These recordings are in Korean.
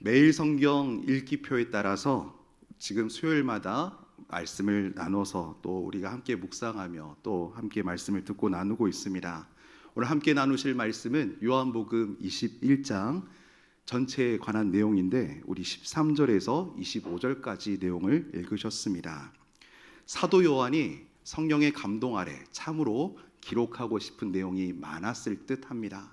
매일 성경 읽기표에 따라서 지금 수요일마다 말씀을 나눠서 또 우리가 함께 묵상하며 또 함께 말씀을 듣고 나누고 있습니다. 오늘 함께 나누실 말씀은 요한복음 21장 전체에 관한 내용인데 우리 13절에서 25절까지 내용을 읽으셨습니다. 사도 요한이 성령의 감동 아래 참으로 기록하고 싶은 내용이 많았을 듯합니다.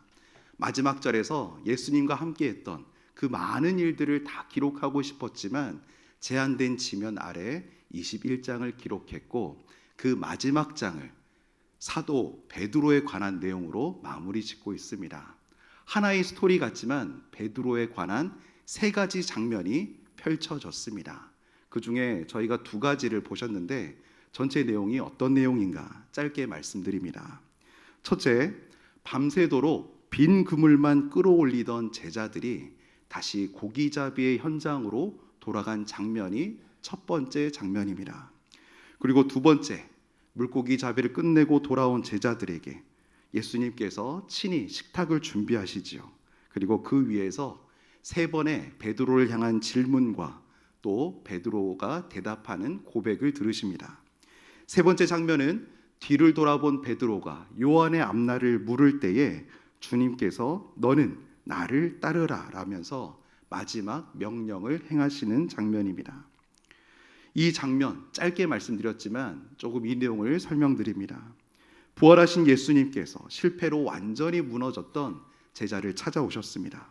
마지막 절에서 예수님과 함께했던 그 많은 일들을 다 기록하고 싶었지만 제한된 지면 아래 21장을 기록했고 그 마지막 장을 사도 베드로에 관한 내용으로 마무리 짓고 있습니다. 하나의 스토리 같지만 베드로에 관한 세 가지 장면이 펼쳐졌습니다. 그 중에 저희가 두 가지를 보셨는데 전체 내용이 어떤 내용인가 짧게 말씀드립니다. 첫째, 밤새도록 빈 그물만 끌어올리던 제자들이 다시 고기잡이의 현장으로 돌아간 장면이 첫 번째 장면입니다. 그리고 두 번째, 물고기 잡이를 끝내고 돌아온 제자들에게 예수님께서 친히 식탁을 준비하시지요. 그리고 그 위에서 세 번의 베드로를 향한 질문과 또 베드로가 대답하는 고백을 들으십니다. 세 번째 장면은 뒤를 돌아본 베드로가 요한의 앞날을 물을 때에 주님께서 너는 나를 따르라 라면서 마지막 명령을 행하시는 장면입니다. 이 장면 짧게 말씀드렸지만 조금 이 내용을 설명드립니다. 부활하신 예수님께서 실패로 완전히 무너졌던 제자를 찾아오셨습니다.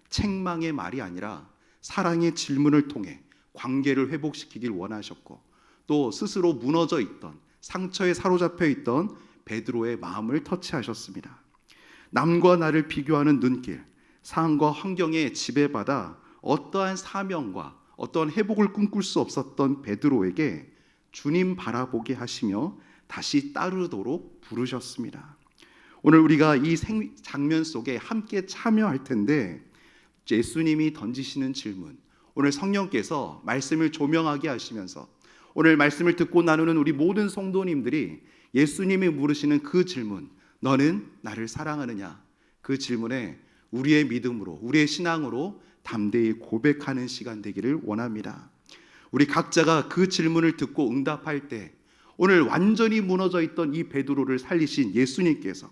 책망의 말이 아니라 사랑의 질문을 통해 관계를 회복시키길 원하셨고 또 스스로 무너져 있던 상처에 사로잡혀 있던 베드로의 마음을 터치하셨습니다. 남과 나를 비교하는 눈길, 상황과 환경에 지배받아 어떠한 사명과 어떠한 회복을 꿈꿀 수 없었던 베드로에게 주님 바라보게 하시며 다시 따르도록 부르셨습니다. 오늘 우리가 이 장면 속에 함께 참여할 텐데 예수님이 던지시는 질문, 오늘 성령께서 말씀을 조명하게 하시면서 오늘 말씀을 듣고 나누는 우리 모든 성도님들이 예수님이 물으시는 그 질문, 너는 나를 사랑하느냐? 그 질문에 우리의 믿음으로, 우리의 신앙으로 담대히 고백하는 시간 되기를 원합니다. 우리 각자가 그 질문을 듣고 응답할 때 오늘 완전히 무너져 있던 이 베드로를 살리신 예수님께서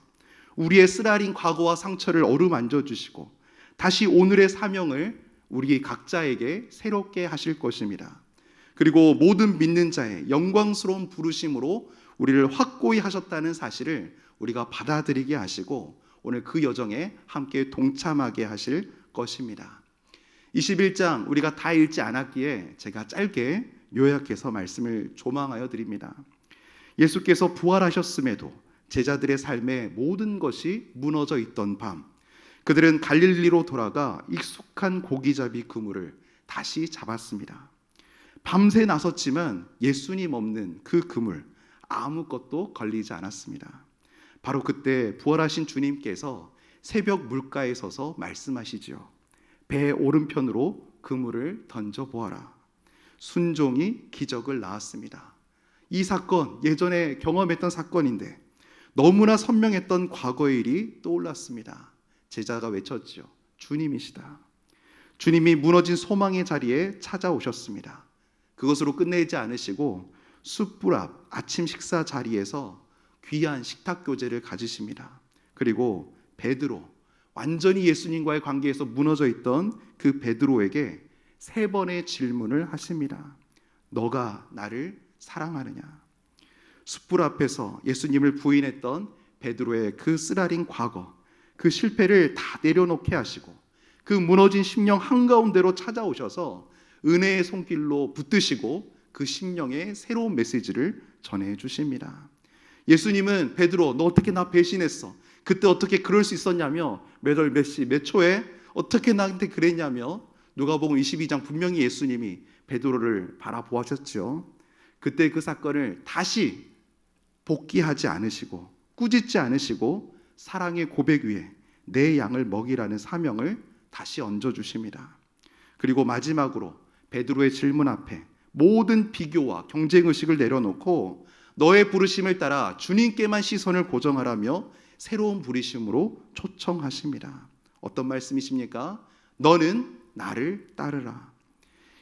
우리의 쓰라린 과거와 상처를 어루만져 주시고 다시 오늘의 사명을 우리 각자에게 새롭게 하실 것입니다. 그리고 모든 믿는 자의 영광스러운 부르심으로 우리를 확고히 하셨다는 사실을 우리가 받아들이게 하시고 오늘 그 여정에 함께 동참하게 하실 것입니다. 21장 우리가 다 읽지 않았기에 제가 짧게 요약해서 말씀을 조망하여 드립니다. 예수께서 부활하셨음에도 제자들의 삶에 모든 것이 무너져 있던 밤, 그들은 갈릴리로 돌아가 익숙한 고기잡이 그물을 다시 잡았습니다. 밤새 나섰지만 예수님 없는 그 그물 아무것도 걸리지 않았습니다. 바로 그때 부활하신 주님께서 새벽 물가에 서서 말씀하시죠. 배 오른편으로 그물을 던져보아라. 순종이 기적을 낳았습니다. 이 사건 예전에 경험했던 사건인데 너무나 선명했던 과거의 일이 떠올랐습니다. 제자가 외쳤죠. 주님이시다. 주님이 무너진 소망의 자리에 찾아오셨습니다. 그것으로 끝내지 않으시고 숯불 앞 아침 식사 자리에서 귀한 식탁 교제를 가지십니다. 그리고 베드로, 완전히 예수님과의 관계에서 무너져 있던 그 베드로에게 세 번의 질문을 하십니다. 너가 나를 사랑하느냐? 숯불 앞에서 예수님을 부인했던 베드로의 그 쓰라린 과거, 그 실패를 다 내려놓게 하시고 그 무너진 심령 한가운데로 찾아오셔서 은혜의 손길로 붙드시고 그 심령에 새로운 메시지를 전해 주십니다. 예수님은 베드로, 너 어떻게 나 배신했어? 그때 어떻게 그럴 수 있었냐며 몇 월 몇 시 몇 초에 어떻게 나한테 그랬냐며 누가복음 22장 분명히 예수님이 베드로를 바라보았었죠. 그때 그 사건을 다시 복귀하지 않으시고 꾸짖지 않으시고 사랑의 고백 위에 내 양을 먹이라는 사명을 다시 얹어주십니다. 그리고 마지막으로 베드로의 질문 앞에 모든 비교와 경쟁의식을 내려놓고 너의 부르심을 따라 주님께만 시선을 고정하라며 새로운 부르심으로 초청하십니다. 어떤 말씀이십니까? 너는 나를 따르라.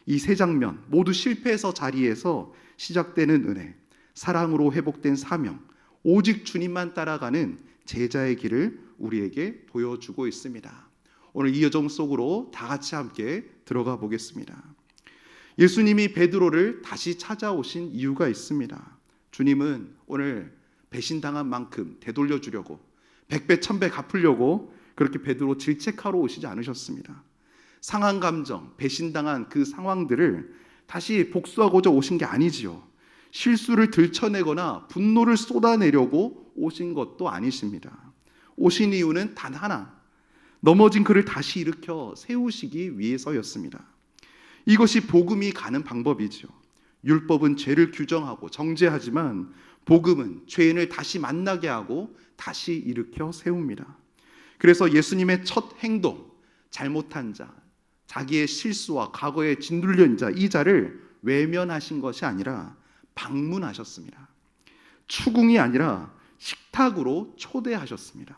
이 세 장면 모두 실패해서 자리에서 시작되는 은혜, 사랑으로 회복된 사명, 오직 주님만 따라가는 제자의 길을 우리에게 보여주고 있습니다. 오늘 이 여정 속으로 다 같이 함께 들어가 보겠습니다. 예수님이 베드로를 다시 찾아오신 이유가 있습니다. 주님은 오늘 배신당한 만큼 되돌려 주려고, 백배 천배 갚으려고 그렇게 베드로 질책하러 오시지 않으셨습니다. 상한 감정, 배신당한 그 상황들을 다시 복수하고자 오신 게 아니지요. 실수를 들춰내거나 분노를 쏟아내려고 오신 것도 아니십니다. 오신 이유는 단 하나, 넘어진 그를 다시 일으켜 세우시기 위해서였습니다. 이것이 복음이 가는 방법이죠. 율법은 죄를 규정하고 정죄하지만 복음은 죄인을 다시 만나게 하고 다시 일으켜 세웁니다. 그래서 예수님의 첫 행동, 잘못한 자, 자기의 실수와 과거에 짓눌린 자, 이 자를 외면하신 것이 아니라 방문하셨습니다. 추궁이 아니라 식탁으로 초대하셨습니다.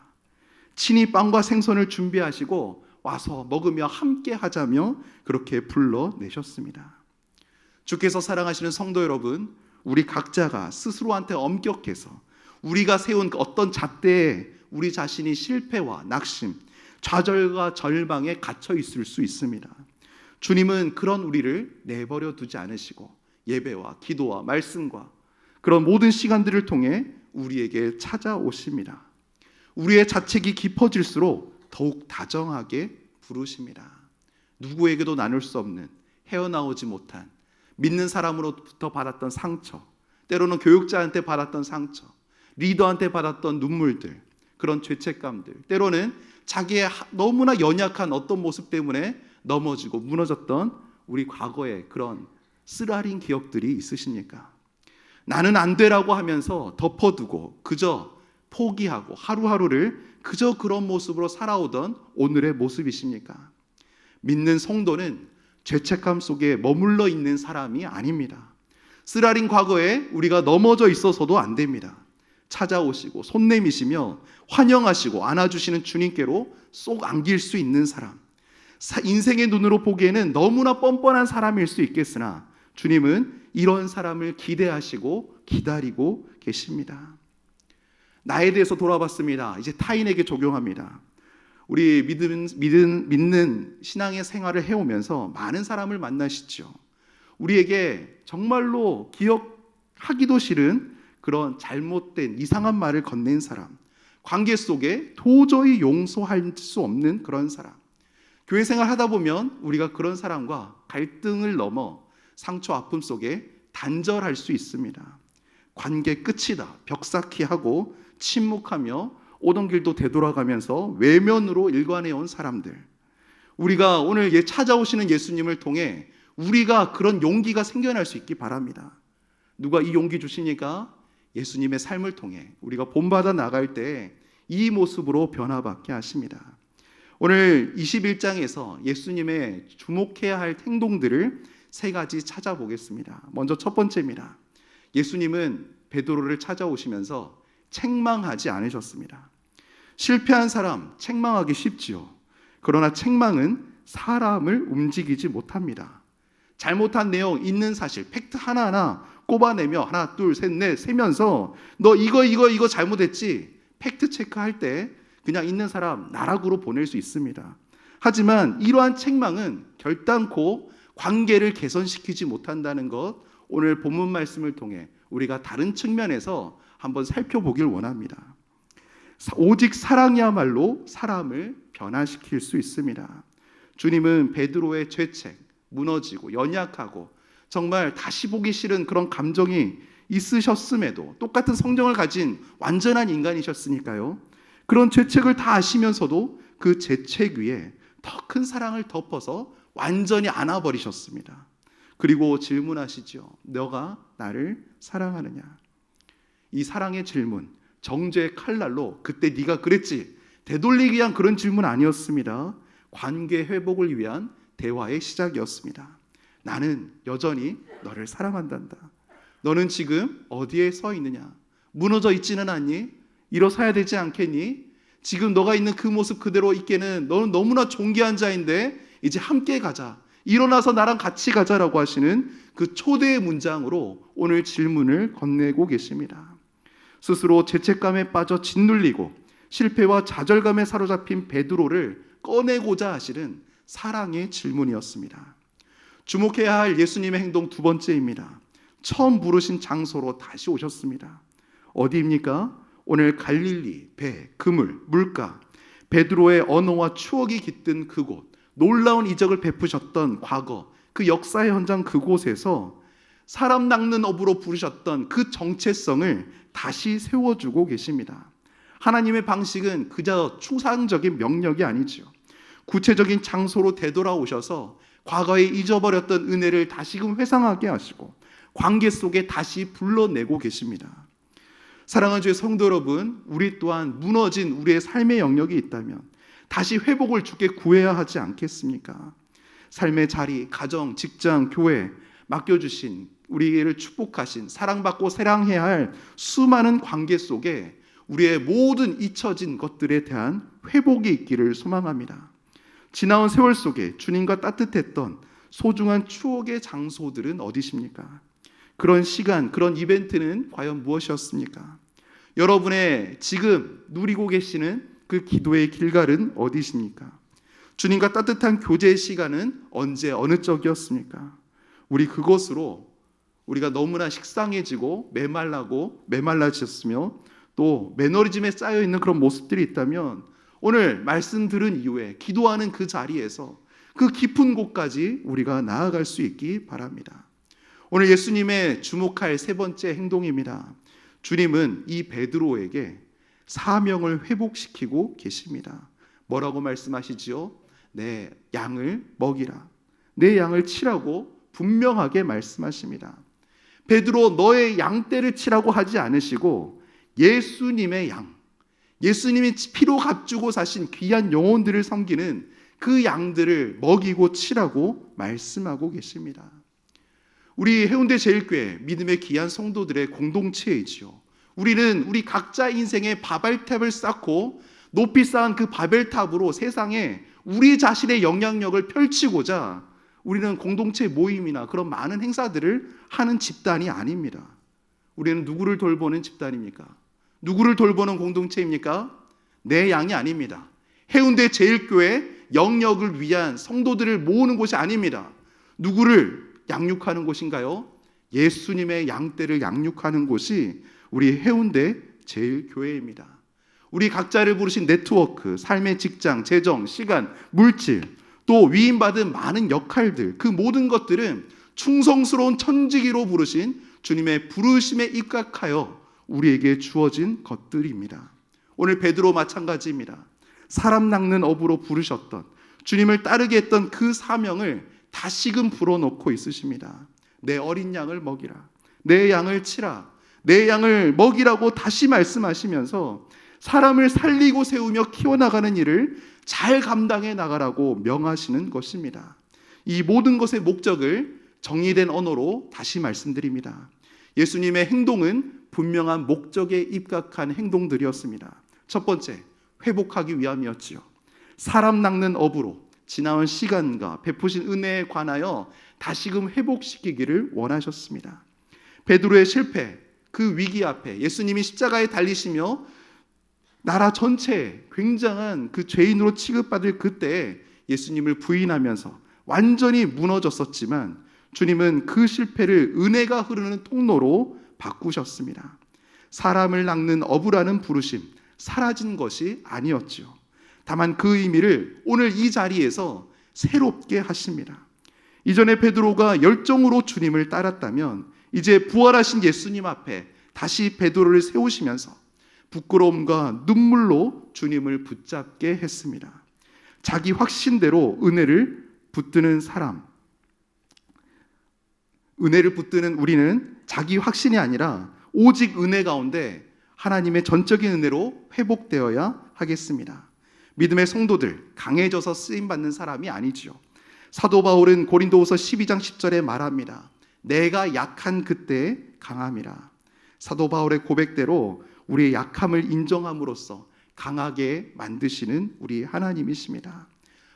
친히 빵과 생선을 준비하시고 와서 먹으며 함께 하자며 그렇게 불러내셨습니다. 주께서 사랑하시는 성도 여러분, 우리 각자가 스스로한테 엄격해서 우리가 세운 어떤 잣대에 우리 자신이 실패와 낙심, 좌절과 절망에 갇혀 있을 수 있습니다. 주님은 그런 우리를 내버려 두지 않으시고 예배와 기도와 말씀과 그런 모든 시간들을 통해 우리에게 찾아오십니다. 우리의 자책이 깊어질수록 더욱 다정하게 부르십니다. 누구에게도 나눌 수 없는, 헤어나오지 못한, 믿는 사람으로부터 받았던 상처, 때로는 교육자한테 받았던 상처, 리더한테 받았던 눈물들, 그런 죄책감들, 때로는 자기의 너무나 연약한 어떤 모습 때문에 넘어지고 무너졌던 우리 과거의 그런 쓰라린 기억들이 있으십니까? 나는 안 되라고 하면서 덮어두고 그저 포기하고 하루하루를 그저 그런 모습으로 살아오던 오늘의 모습이십니까? 믿는 성도는 죄책감 속에 머물러 있는 사람이 아닙니다. 쓰라린 과거에 우리가 넘어져 있어서도 안 됩니다. 찾아오시고 손 내미시며 환영하시고 안아주시는 주님께로 쏙 안길 수 있는 사람, 인생의 눈으로 보기에는 너무나 뻔뻔한 사람일 수 있겠으나 주님은 이런 사람을 기대하시고 기다리고 계십니다. 나에 대해서 돌아봤습니다. 이제 타인에게 적용합니다. 우리 믿는 신앙의 생활을 해오면서 많은 사람을 만나시죠. 우리에게 정말로 기억하기도 싫은 그런 잘못된 이상한 말을 건넨 사람, 관계 속에 도저히 용서할 수 없는 그런 사람, 교회 생활 하다 보면 우리가 그런 사람과 갈등을 넘어 상처 아픔 속에 단절할 수 있습니다. 관계 끝이다 벽쌓기 하고 침묵하며 오던 길도 되돌아가면서 외면으로 일관해 온 사람들, 우리가 오늘 찾아오시는 예수님을 통해 우리가 그런 용기가 생겨날 수 있기 바랍니다. 누가 이 용기 주시니까? 예수님의 삶을 통해 우리가 본받아 나갈 때 이 모습으로 변화받게 하십니다. 오늘 21장에서 예수님의 주목해야 할 행동들을 세 가지 찾아보겠습니다. 먼저 첫 번째입니다. 예수님은 베드로를 찾아오시면서 책망하지 않으셨습니다. 실패한 사람 책망하기 쉽지요. 그러나 책망은 사람을 움직이지 못합니다. 잘못한 내용, 있는 사실, 팩트 하나하나 꼽아내며 하나, 둘, 셋, 넷 세면서 너 이거 잘못했지? 팩트 체크할 때 그냥 있는 사람 나락으로 보낼 수 있습니다. 하지만 이러한 책망은 결단코 관계를 개선시키지 못한다는 것, 오늘 본문 말씀을 통해 우리가 다른 측면에서 한번 살펴보길 원합니다. 오직 사랑이야말로 사람을 변화시킬 수 있습니다. 주님은 베드로의 죄책, 무너지고 연약하고 정말 다시 보기 싫은 그런 감정이 있으셨음에도 똑같은 성정을 가진 완전한 인간이셨으니까요. 그런 죄책을 다 아시면서도 그 죄책 위에 더 큰 사랑을 덮어서 완전히 안아버리셨습니다. 그리고 질문하시죠. 너가 나를 사랑하느냐? 이 사랑의 질문, 정죄의 칼날로 그때 네가 그랬지, 되돌리기 위한 그런 질문 아니었습니다. 관계 회복을 위한 대화의 시작이었습니다. 나는 여전히 너를 사랑한단다. 너는 지금 어디에 서 있느냐? 무너져 있지는 않니? 일어서야 되지 않겠니? 지금 너가 있는 그 모습 그대로 있기에는 너는 너무나 존귀한 자인데 이제 함께 가자, 일어나서 나랑 같이 가자라고 하시는 그 초대의 문장으로 오늘 질문을 건네고 계십니다. 스스로 죄책감에 빠져 짓눌리고 실패와 좌절감에 사로잡힌 베드로를 꺼내고자 하시는 사랑의 질문이었습니다. 주목해야 할 예수님의 행동 두 번째입니다. 처음 부르신 장소로 다시 오셨습니다. 어디입니까? 오늘 갈릴리, 배, 그물, 물가, 베드로의 언어와 추억이 깃든 그곳, 놀라운 이적을 베푸셨던 과거, 그 역사의 현장 그곳에서 사람 낚는 업으로 부르셨던 그 정체성을 다시 세워주고 계십니다. 하나님의 방식은 그저 추상적인 명령이 아니죠. 구체적인 장소로 되돌아오셔서 과거에 잊어버렸던 은혜를 다시금 회상하게 하시고 관계 속에 다시 불러내고 계십니다. 사랑하는 주의 성도 여러분, 우리 또한 무너진 우리의 삶의 영역이 있다면 다시 회복을 주께 구해야 하지 않겠습니까? 삶의 자리, 가정, 직장, 교회 맡겨주신, 우리를 축복하신, 사랑받고 사랑해야 할 수많은 관계 속에 우리의 모든 잊혀진 것들에 대한 회복이 있기를 소망합니다. 지나온 세월 속에 주님과 따뜻했던 소중한 추억의 장소들은 어디십니까? 그런 시간, 그런 이벤트는 과연 무엇이었습니까? 여러분의 지금 누리고 계시는 그 기도의 길갈은 어디십니까? 주님과 따뜻한 교제의 시간은 언제 어느 쪽이었습니까? 우리 그것으로 우리가 너무나 식상해지고 메말라졌으며 또 매너리즘에 쌓여있는 그런 모습들이 있다면 오늘 말씀 들은 이후에 기도하는 그 자리에서 그 깊은 곳까지 우리가 나아갈 수 있기 바랍니다. 오늘 예수님의 주목할 세 번째 행동입니다. 주님은 이 베드로에게 사명을 회복시키고 계십니다. 뭐라고 말씀하시지요? 내 양을 먹이라, 내 양을 치라고 분명하게 말씀하십니다. 베드로, 너의 양떼를 치라고 하지 않으시고 예수님의 양, 예수님이 피로 값주고 사신 귀한 영혼들을 섬기는 그 양들을 먹이고 치라고 말씀하고 계십니다. 우리 해운대 제일교회 믿음의 귀한 성도들의 공동체이지요. 우리는 우리 각자 인생의 바벨탑을 쌓고 높이 쌓은 그 바벨탑으로 세상에 우리 자신의 영향력을 펼치고자 우리는 공동체 모임이나 그런 많은 행사들을 하는 집단이 아닙니다. 우리는 누구를 돌보는 집단입니까? 누구를 돌보는 공동체입니까? 내 양이 아닙니다. 해운대 제일교회 영역을 위한 성도들을 모으는 곳이 아닙니다. 누구를 양육하는 곳인가요? 예수님의 양떼를 양육하는 곳이 우리 해운대 제일교회입니다. 우리 각자를 부르신 네트워크, 삶의 직장, 재정, 시간, 물질, 또 위임받은 많은 역할들, 그 모든 것들은 충성스러운 천지기로 부르신 주님의 부르심에 입각하여 우리에게 주어진 것들입니다. 오늘 베드로 마찬가지입니다. 사람 낚는 업으로 부르셨던, 주님을 따르게 했던 그 사명을 다시금 불어넣고 있으십니다. 내 어린 양을 먹이라, 내 양을 치라, 내 양을 먹이라고 다시 말씀하시면서 사람을 살리고 세우며 키워나가는 일을 잘 감당해 나가라고 명하시는 것입니다. 이 모든 것의 목적을 정리된 언어로 다시 말씀드립니다. 예수님의 행동은 분명한 목적에 입각한 행동들이었습니다. 첫 번째, 회복하기 위함이었지요. 사람 낚는 업으로 지나온 시간과 베푸신 은혜에 관하여 다시금 회복시키기를 원하셨습니다. 베드로의 실패, 그 위기 앞에 예수님이 십자가에 달리시며 나라 전체에 굉장한 그 죄인으로 취급받을 그때에 예수님을 부인하면서 완전히 무너졌었지만 주님은 그 실패를 은혜가 흐르는 통로로 바꾸셨습니다. 사람을 낚는 어부라는 부르심, 사라진 것이 아니었지요. 다만 그 의미를 오늘 이 자리에서 새롭게 하십니다. 이전에 베드로가 열정으로 주님을 따랐다면 이제 부활하신 예수님 앞에 다시 베드로를 세우시면서 부끄러움과 눈물로 주님을 붙잡게 했습니다. 자기 확신대로 은혜를 붙드는 사람, 은혜를 붙드는 우리는 자기 확신이 아니라 오직 은혜 가운데 하나님의 전적인 은혜로 회복되어야 하겠습니다. 믿음의 성도들, 강해져서 쓰임받는 사람이 아니지요. 사도 바울은 고린도후서 12장 10절에 말합니다. 내가 약한 그때 강함이라. 사도 바울의 고백대로 우리의 약함을 인정함으로써 강하게 만드시는 우리 하나님이십니다.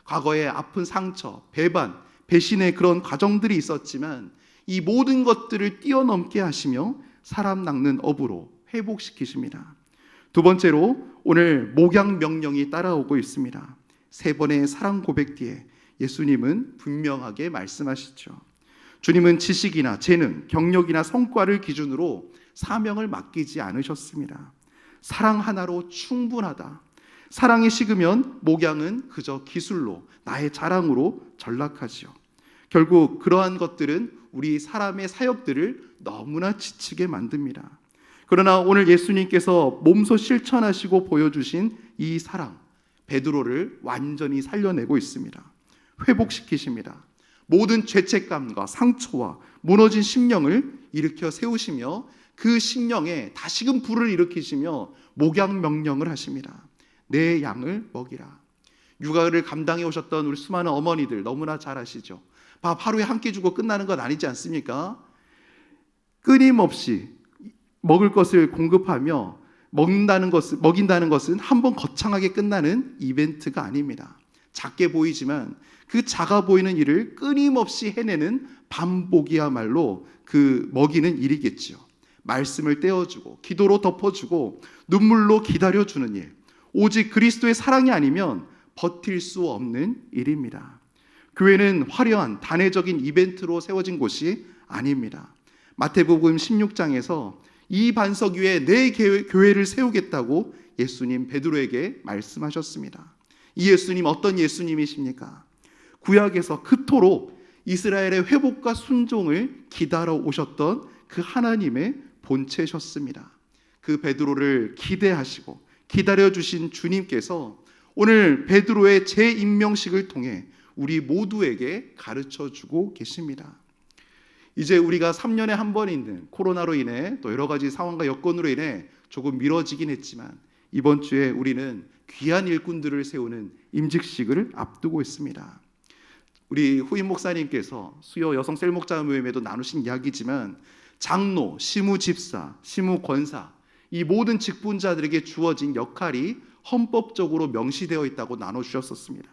과거에 아픈 상처, 배반, 배신의 그런 과정들이 있었지만 이 모든 것들을 뛰어넘게 하시며 사람 낚는 업으로 회복시키십니다. 두 번째로 오늘 목양 명령이 따라오고 있습니다. 세 번의 사랑 고백 뒤에 예수님은 분명하게 말씀하시죠. 주님은 지식이나 재능, 경력이나 성과를 기준으로 사명을 맡기지 않으셨습니다. 사랑 하나로 충분하다. 사랑이 식으면 목양은 그저 기술로, 나의 자랑으로 전락하지요. 결국 그러한 것들은 우리 사람의 사역들을 너무나 지치게 만듭니다. 그러나 오늘 예수님께서 몸소 실천하시고 보여주신 이 사랑, 베드로를 완전히 살려내고 있습니다. 회복시키십니다. 모든 죄책감과 상처와 무너진 심령을 일으켜 세우시며 그 심령에 다시금 불을 일으키시며 목양 명령을 하십니다. 내 양을 먹이라. 육아를 감당해 오셨던 우리 수많은 어머니들 너무나 잘 아시죠? 밥 하루에 한 끼 주고 끝나는 건 아니지 않습니까? 끊임없이 먹을 것을 공급하며 먹인다는 것은 한번 거창하게 끝나는 이벤트가 아닙니다. 작게 보이지만 그 작아 보이는 일을 끊임없이 해내는 반복이야말로 그 먹이는 일이겠지요. 말씀을 떼어주고 기도로 덮어주고 눈물로 기다려주는 일, 오직 그리스도의 사랑이 아니면 버틸 수 없는 일입니다. 교회는 화려한 단회적인 이벤트로 세워진 곳이 아닙니다. 마태복음 16장에서 이 반석 위에 내 교회를 세우겠다고 예수님 베드로에게 말씀하셨습니다. 이 예수님 어떤 예수님이십니까? 구약에서 그토록 이스라엘의 회복과 순종을 기다려 오셨던 그 하나님의 본체셨습니다. 그 베드로를 기대하시고 기다려주신 주님께서 오늘 베드로의 재임명식을 통해 우리 모두에게 가르쳐주고 계십니다. 이제 우리가 3년에 한 번 있는 코로나로 인해 또 여러 가지 상황과 여건으로 인해 조금 미뤄지긴 했지만 이번 주에 우리는 귀한 일꾼들을 세우는 임직식을 앞두고 있습니다. 우리 후임 목사님께서 수요 여성 셀목자 모임에도 나누신 이야기지만 장로, 시무집사, 시무권사 이 모든 직분자들에게 주어진 역할이 헌법적으로 명시되어 있다고 나눠주셨었습니다.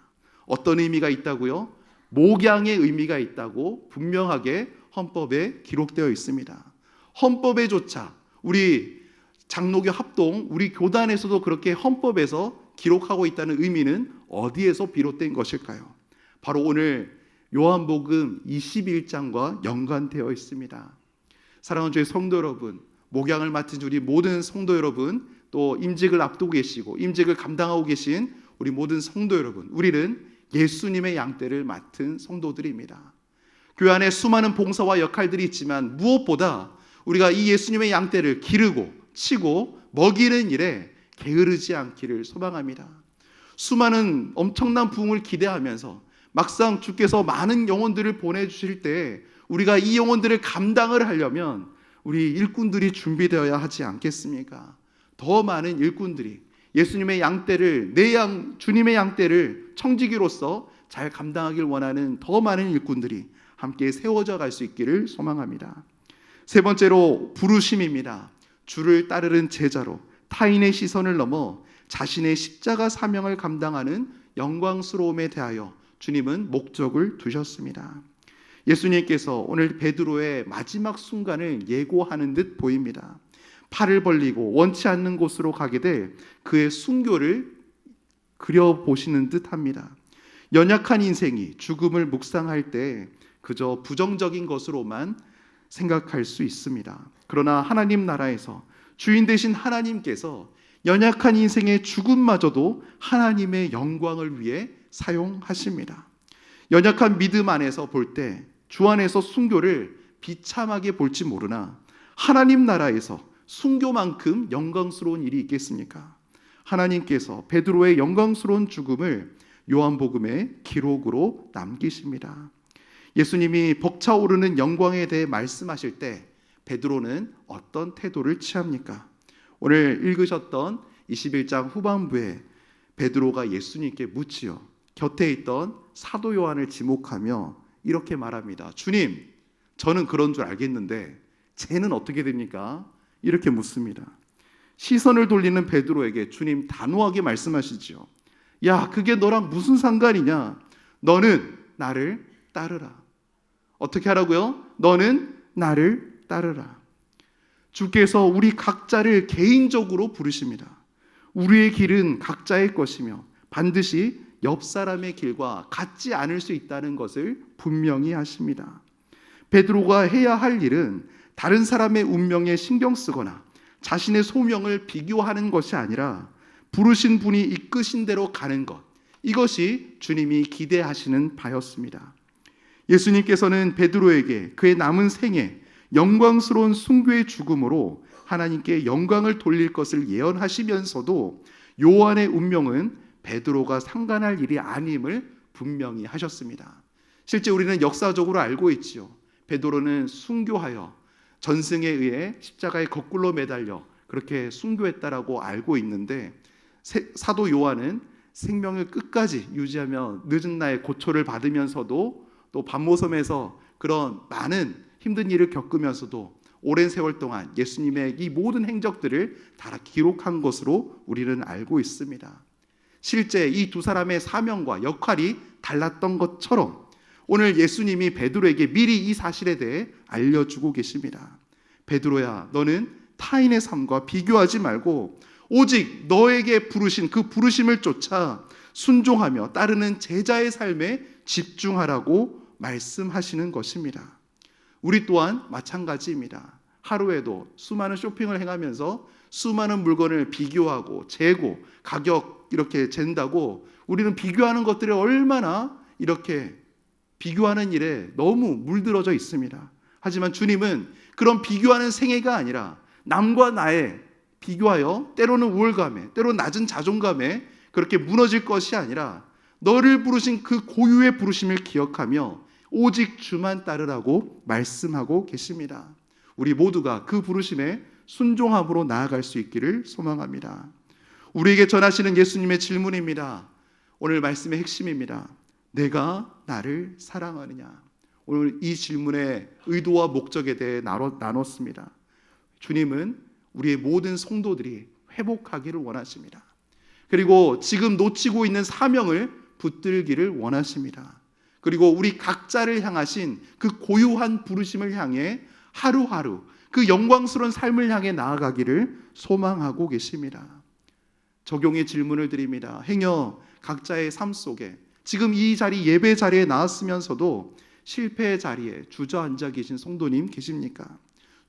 어떤 의미가 있다고요? 목양의 의미가 있다고 분명하게 헌법에 기록되어 있습니다. 헌법에조차 우리 장로교 합동, 우리 교단에서도 그렇게 헌법에서 기록하고 있다는 의미는 어디에서 비롯된 것일까요? 바로 오늘 요한복음 21장과 연관되어 있습니다. 사랑하는 주의 성도 여러분, 목양을 맡은 우리 모든 성도 여러분, 또 임직을 앞두고 계시고 임직을 감당하고 계신 우리 모든 성도 여러분, 우리는 예수님의 양떼를 맡은 성도들입니다. 교회 안에 수많은 봉사와 역할들이 있지만 무엇보다 우리가 이 예수님의 양떼를 기르고 치고 먹이는 일에 게으르지 않기를 소망합니다. 수많은 엄청난 부흥을 기대하면서 막상 주께서 많은 영혼들을 보내주실 때 우리가 이 영혼들을 감당을 하려면 우리 일꾼들이 준비되어야 하지 않겠습니까? 더 많은 일꾼들이 예수님의 양떼를 주님의 양떼를 청지기로서 잘 감당하길 원하는 더 많은 일꾼들이 함께 세워져 갈 수 있기를 소망합니다. 세 번째로 부르심입니다. 주를 따르는 제자로 타인의 시선을 넘어 자신의 십자가 사명을 감당하는 영광스러움에 대하여 주님은 목적을 두셨습니다. 예수님께서 오늘 베드로의 마지막 순간을 예고하는 듯 보입니다. 팔을 벌리고 원치 않는 곳으로 가게 될 그의 순교를 그려보시는 듯 합니다. 연약한 인생이 죽음을 묵상할 때 그저 부정적인 것으로만 생각할 수 있습니다. 그러나 하나님 나라에서 주인 되신 하나님께서 연약한 인생의 죽음마저도 하나님의 영광을 위해 사용하십니다. 연약한 믿음 안에서 볼 때 주 안에서 순교를 비참하게 볼지 모르나 하나님 나라에서 순교만큼 영광스러운 일이 있겠습니까? 하나님께서 베드로의 영광스러운 죽음을 요한복음의 기록으로 남기십니다. 예수님이 벅차오르는 영광에 대해 말씀하실 때 베드로는 어떤 태도를 취합니까? 오늘 읽으셨던 21장 후반부에 베드로가 예수님께 묻지요. 곁에 있던 사도 요한을 지목하며 이렇게 말합니다. 주님, 저는 그런 줄 알겠는데 쟤는 어떻게 됩니까? 이렇게 묻습니다. 시선을 돌리는 베드로에게 주님 단호하게 말씀하시죠. 야, 그게 너랑 무슨 상관이냐? 너는 나를 따르라. 어떻게 하라고요? 너는 나를 따르라. 주께서 우리 각자를 개인적으로 부르십니다. 우리의 길은 각자의 것이며 반드시 옆 사람의 길과 같지 않을 수 있다는 것을 분명히 하십니다. 베드로가 해야 할 일은 다른 사람의 운명에 신경 쓰거나 자신의 소명을 비교하는 것이 아니라 부르신 분이 이끄신 대로 가는 것, 이것이 주님이 기대하시는 바였습니다. 예수님께서는 베드로에게 그의 남은 생에 영광스러운 순교의 죽음으로 하나님께 영광을 돌릴 것을 예언하시면서도 요한의 운명은 베드로가 상관할 일이 아님을 분명히 하셨습니다. 실제 우리는 역사적으로 알고 있지요. 베드로는 순교하여 전승에 의해 십자가에 거꾸로 매달려 그렇게 순교했다라고 알고 있는데, 사도 요한은 생명을 끝까지 유지하며 늦은 나에 고초를 받으면서도 또 반모섬에서 그런 많은 힘든 일을 겪으면서도 오랜 세월 동안 예수님의 이 모든 행적들을 다 기록한 것으로 우리는 알고 있습니다. 실제 이 두 사람의 사명과 역할이 달랐던 것처럼 오늘 예수님이 베드로에게 미리 이 사실에 대해 알려주고 계십니다. 베드로야, 너는 타인의 삶과 비교하지 말고 오직 너에게 부르신 그 부르심을 쫓아 순종하며 따르는 제자의 삶에 집중하라고 말씀하시는 것입니다. 우리 또한 마찬가지입니다. 하루에도 수많은 쇼핑을 행하면서 수많은 물건을 비교하고 재고 가격 이렇게 잰다고 우리는 비교하는 것들을 얼마나 이렇게 비교하는 일에 너무 물들어져 있습니다. 하지만 주님은 그런 비교하는 생애가 아니라 남과 나의 비교하여 때로는 우월감에, 때로는 낮은 자존감에 그렇게 무너질 것이 아니라 너를 부르신 그 고유의 부르심을 기억하며 오직 주만 따르라고 말씀하고 계십니다. 우리 모두가 그 부르심에 순종함으로 나아갈 수 있기를 소망합니다. 우리에게 전하시는 예수님의 질문입니다. 오늘 말씀의 핵심입니다. 내가 나를 사랑하느냐? 오늘 이 질문의 의도와 목적에 대해 나눴습니다. 주님은 우리의 모든 성도들이 회복하기를 원하십니다. 그리고 지금 놓치고 있는 사명을 붙들기를 원하십니다. 그리고 우리 각자를 향하신 그 고유한 부르심을 향해 하루하루 그 영광스러운 삶을 향해 나아가기를 소망하고 계십니다. 적용의 질문을 드립니다. 행여 각자의 삶 속에 지금 이 자리 예배 자리에 나왔으면서도 실패의 자리에 주저앉아 계신 성도님 계십니까?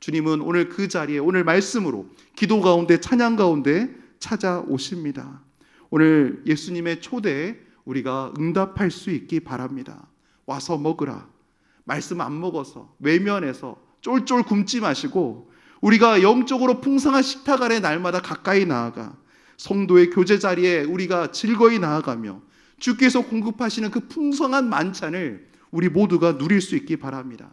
주님은 오늘 그 자리에 오늘 말씀으로 기도 가운데 찬양 가운데 찾아오십니다. 오늘 예수님의 초대에 우리가 응답할 수 있기 바랍니다. 와서 먹으라. 말씀 안 먹어서 외면해서 쫄쫄 굶지 마시고 우리가 영적으로 풍성한 식탁 아래 날마다 가까이 나아가 성도의 교제 자리에 우리가 즐거이 나아가며 주께서 공급하시는 그 풍성한 만찬을 우리 모두가 누릴 수 있기 바랍니다.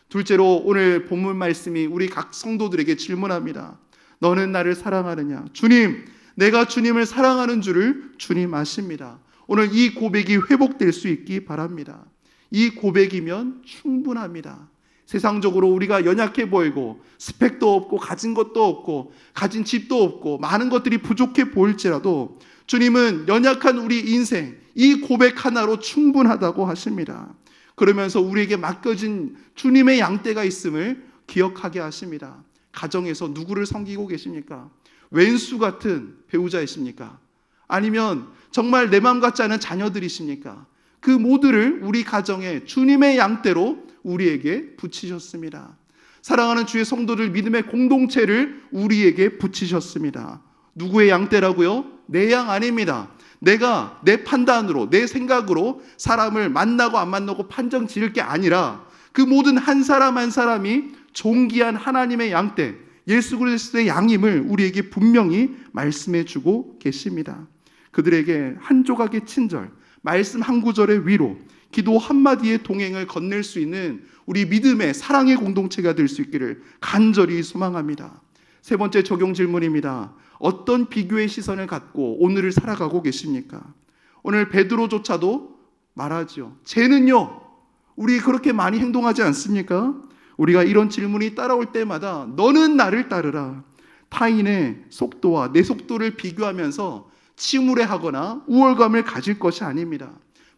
둘째로 오늘 본문 말씀이 우리 각 성도들에게 질문합니다. 너는 나를 사랑하느냐? 주님, 내가 주님을 사랑하는 줄을 주님 아십니다. 오늘 이 고백이 회복될 수 있기 바랍니다. 이 고백이면 충분합니다. 세상적으로 우리가 연약해 보이고 스펙도 없고 가진 것도 없고 가진 집도 없고 많은 것들이 부족해 보일지라도 주님은 연약한 우리 인생 이 고백 하나로 충분하다고 하십니다. 그러면서 우리에게 맡겨진 주님의 양떼가 있음을 기억하게 하십니다. 가정에서 누구를 섬기고 계십니까? 왼수 같은 배우자이십니까? 아니면 정말 내 마음 같지 않은 자녀들이십니까? 그 모두를 우리 가정에 주님의 양떼로 우리에게 붙이셨습니다. 사랑하는 주의 성도들 믿음의 공동체를 우리에게 붙이셨습니다. 누구의 양떼라고요? 내 양 아닙니다. 내가 내 판단으로 내 생각으로 사람을 만나고 안 만나고 판정 지을 게 아니라 그 모든 한 사람 한 사람이 존귀한 하나님의 양떼 예수 그리스도의 양임을 우리에게 분명히 말씀해 주고 계십니다. 그들에게 한 조각의 친절, 말씀 한 구절의 위로, 기도 한마디의 동행을 건넬 수 있는 우리 믿음의 사랑의 공동체가 될 수 있기를 간절히 소망합니다. 세 번째 적용 질문입니다. 어떤 비교의 시선을 갖고 오늘을 살아가고 계십니까? 오늘 베드로조차도 말하죠. 쟤는요, 우리 그렇게 많이 행동하지 않습니까? 우리가 이런 질문이 따라올 때마다 너는 나를 따르라. 타인의 속도와 내 속도를 비교하면서 침울해하거나 우월감을 가질 것이 아닙니다.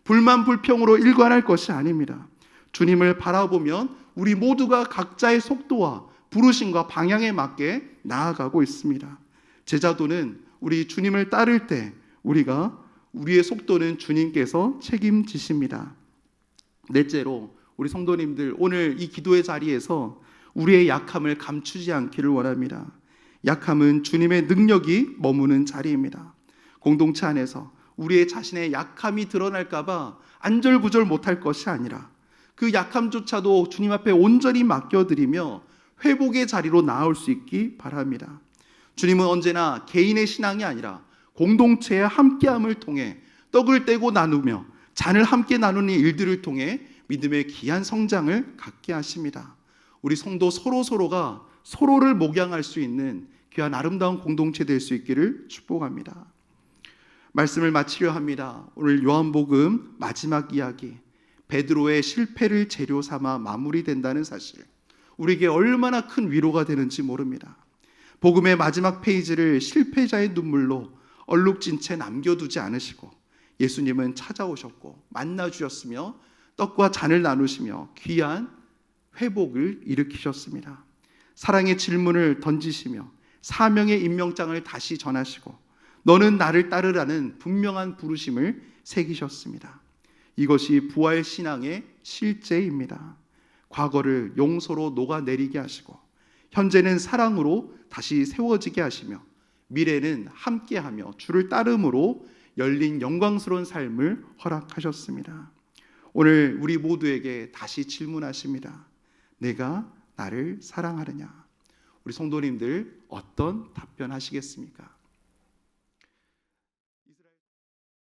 불만 불평으로 일관할 것이 아닙니다. 주님을 바라보면 우리 모두가 각자의 속도와 부르심과 방향에 맞게 나아가고 있습니다. 제자도는 우리 주님을 따를 때 우리의 속도는 주님께서 책임지십니다. 넷째로 우리 성도님들 오늘 이 기도의 자리에서 우리의 약함을 감추지 않기를 원합니다. 약함은 주님의 능력이 머무는 자리입니다. 공동체 안에서 우리의 자신의 약함이 드러날까 봐 안절부절 못할 것이 아니라 그 약함조차도 주님 앞에 온전히 맡겨드리며 회복의 자리로 나올 수 있기 바랍니다. 주님은 언제나 개인의 신앙이 아니라 공동체의 함께함을 통해 떡을 떼고 나누며 잔을 함께 나누는 일들을 통해 믿음의 귀한 성장을 갖게 하십니다. 우리 성도 서로가 서로를 목양할 수 있는 귀한 아름다운 공동체 될 수 있기를 축복합니다. 말씀을 마치려 합니다. 오늘 요한복음 마지막 이야기, 베드로의 실패를 재료 삼아 마무리된다는 사실, 우리에게 얼마나 큰 위로가 되는지 모릅니다. 복음의 마지막 페이지를 실패자의 눈물로 얼룩진 채 남겨두지 않으시고 예수님은 찾아오셨고 만나주셨으며 떡과 잔을 나누시며 귀한 회복을 일으키셨습니다. 사랑의 질문을 던지시며 사명의 임명장을 다시 전하시고 너는 나를 따르라는 분명한 부르심을 새기셨습니다. 이것이 부활 신앙의 실제입니다. 과거를 용서로 녹아내리게 하시고 현재는 사랑으로 다시 세워지게 하시며 미래는 함께하며 주를 따름으로 열린 영광스러운 삶을 허락하셨습니다. 오늘 우리 모두에게 다시 질문하십니다. 내가 나를 사랑하느냐? 우리 성도님들 어떤 답변하시겠습니까?